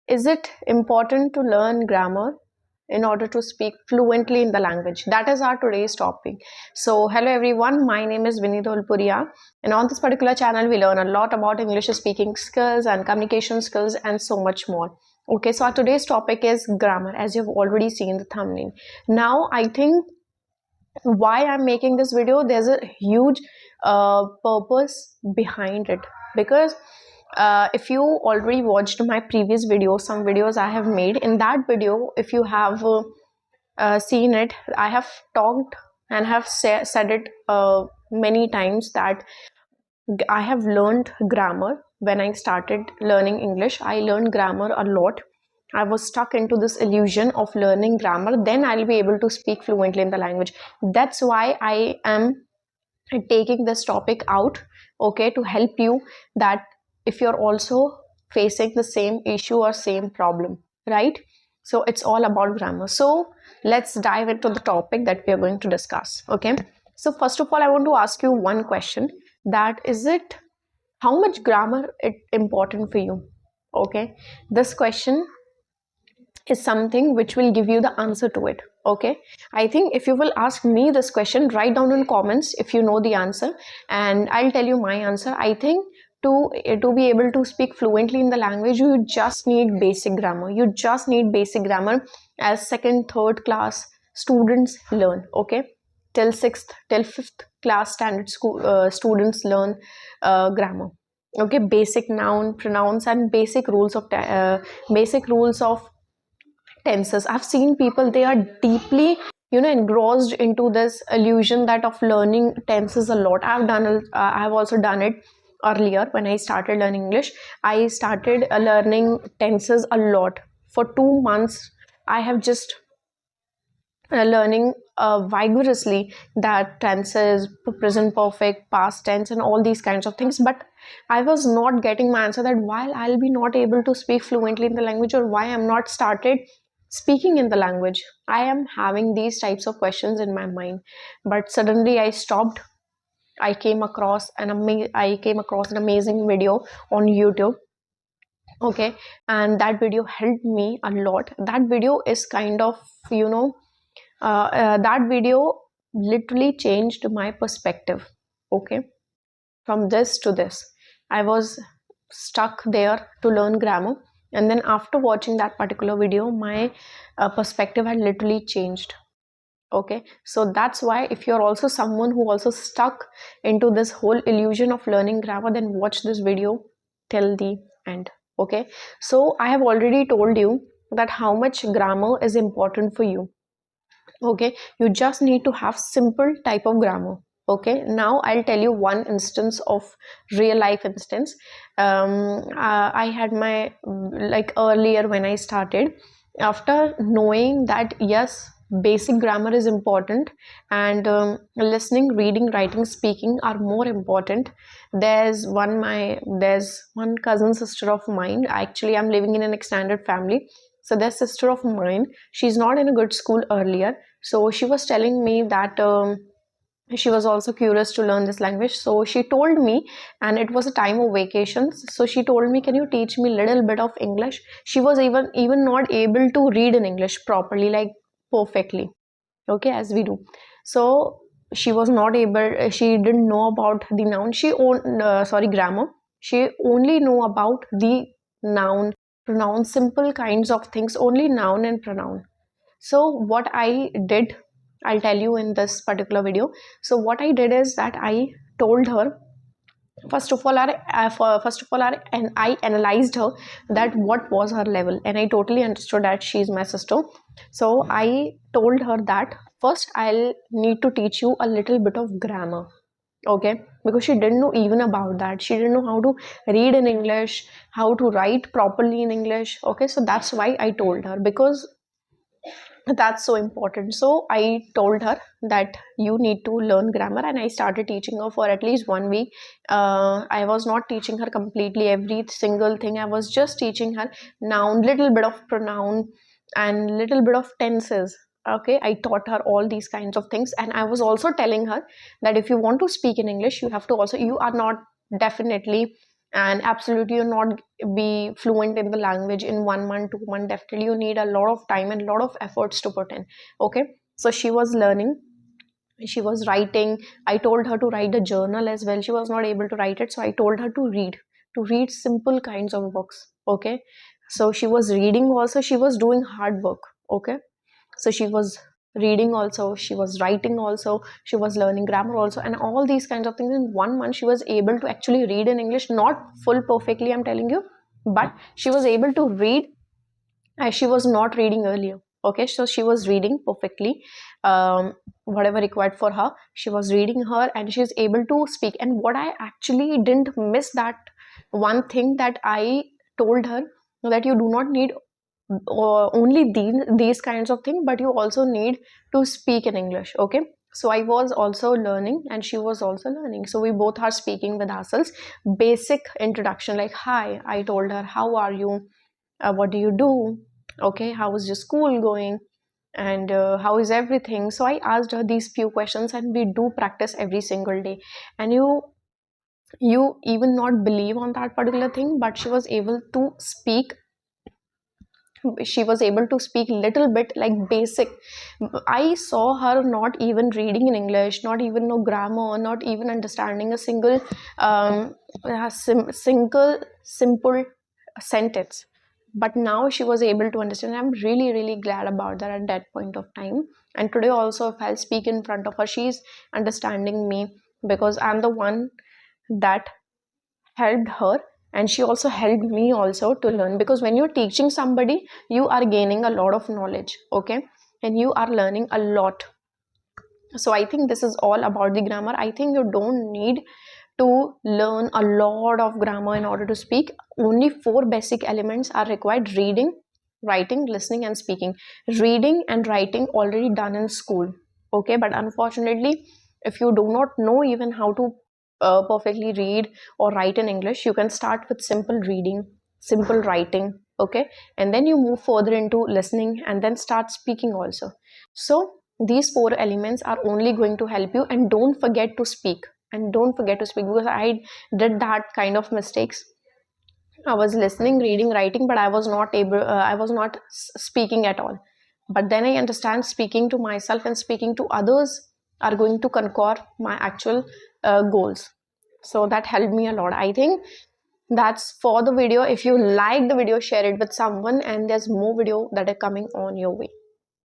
Is it important to learn grammar in order to speak fluently in the language? That is our today's topic. So hello everyone, my name is Vinny Dholpuria, and on this particular channel we learn a lot about English speaking skills and communication skills and so much more. Okay, so our today's topic is grammar, as you've already seen the thumbnail. Now I think why I'm making this video, there's a huge purpose behind it, because if you already watched my previous videos, some videos I have made, in that video, if you have seen it, I have talked and have said it many times that I have learned grammar. When I started learning English, I learned grammar a lot. I was stuck into this illusion of learning grammar, then I'll be able to speak fluently in the language. That's why I am taking this topic out, okay, to help you, that if you're also facing the same issue or same problem, right? So it's all about grammar. So let's dive into the topic that we are going to discuss. Okay, so first of all, I want to ask you one question, that is it, how much grammar is important for you? Okay, this question is something which will give you the answer to it. Okay, I think if you will ask me this question, write down in comments if you know the answer, and I'll tell you my answer. I think to be able to speak fluently in the language, you just need basic grammar. You just need basic grammar, as second third class students learn. Okay, till sixth till fifth class standard school students learn grammar. Okay, basic noun, pronouns, and basic rules of tenses. I've seen people, they are deeply, engrossed into this illusion that of learning tenses a lot. I've also done it earlier. When I started learning English, I started learning tenses a lot. For 2 months I have just learning vigorously that tenses, present perfect, past tense, and all these kinds of things. But I was not getting my answer, that why I'll be not able to speak fluently in the language, or why I'm not started speaking in the language. I am having these types of questions in my mind. But suddenly I stopped. I came across an amazing video on YouTube. Okay, and that video helped me a lot. That video is kind of, that video literally changed my perspective. Okay, from this to this, I was stuck there to learn grammar, and then after watching that particular video, my perspective had literally changed. Okay, so that's why if you're also someone who also stuck into this whole illusion of learning grammar, then watch this video till the end. Okay, so I have already told you that how much grammar is important for you. Okay, you just need to have simple type of grammar. Okay, now I'll tell you one instance of real life instance. I had my, like, earlier when I started, after knowing that yes, basic grammar is important, and listening, reading, writing, speaking are more important. There's one cousin sister of mine. Actually, I'm living in an extended family, so there's sister of mine, she's not in a good school earlier. So she was telling me that she was also curious to learn this language. So she told me, and it was a time of vacations, so she told me, can you teach me little bit of English? She was even not able to read in English properly, like perfectly, okay, as we do. So she was not able, she didn't know about the noun, grammar. She only know about the noun, pronoun, simple kinds of things, only noun and pronoun. So what I did, I'll tell you in this particular video. So what I did is that I told her, and I analyzed her, that what was her level, and I totally understood that she's my sister. So I told her that first I'll need to teach you a little bit of grammar. Okay, because she didn't know even about that. She didn't know how to read in English, how to write properly in English. Okay, so that's why I told her, because that's so important. So I told her that you need to learn grammar, and I started teaching her for at least 1 week. I was not teaching her completely every single thing. I was just teaching her noun, little bit of pronoun, and little bit of tenses. Okay, I taught her all these kinds of things, and I was also telling her that if you want to speak in English, you have to also, you are not definitely and absolutely you'll not be fluent in the language in 1 month, 2 month. Definitely you need a lot of time and a lot of efforts to put in. Okay, so she was learning, she was writing. I told her to write a journal as well. She was not able to write it, so I told her to read simple kinds of books. Okay, so she was reading also, she was doing hard work. Okay, so she was reading also, she was writing also, she was learning grammar also, and all these kinds of things. In 1 month she was able to actually read in English, not full perfectly, I'm telling you, but she was able to read as she was not reading earlier. Okay, so she was reading perfectly, whatever required for her, she was reading her, and she is able to speak. And what I actually didn't miss, that one thing that I told her, that you do not need only these kinds of things, but you also need to speak in English. Okay, so I was also learning and she was also learning, so we both are speaking with ourselves. Basic introduction like hi, I told her, how are you, what do you do, okay, how is your school going, and how is everything. So I asked her these few questions, and we do practice every single day. And you even not believe on that particular thing, but she was able to speak, she was able to speak little bit like basic. I saw her not even reading in English, not even know grammar, not even understanding a single single simple sentence, but now she was able to understand. I'm really really glad about that at that point of time. And today also, if I'll speak in front of her, she's understanding me, because I'm the one that helped her, and she also helped me also to learn. Because when you're teaching somebody, you are gaining a lot of knowledge. Okay, and you are learning a lot. So I think this is all about the grammar. I think you don't need to learn a lot of grammar in order to speak. Only 4 basic elements are required: reading, writing, listening, and speaking. Reading and writing already done in school. Okay, but unfortunately, if you do not know even how to perfectly read or write in English, you can start with simple reading, simple writing. Okay, and then you move further into listening, and then start speaking also. So these 4 elements are only going to help you. And don't forget to speak, and don't forget to speak, because I did that kind of mistakes. I was listening, reading, writing, but I was not able, I was not speaking at all. But then I understand speaking to myself and speaking to others are going to conquer my actual goals. So that helped me a lot. I think that's for the video. If you like the video, share it with someone, and there's more video that are coming on your way.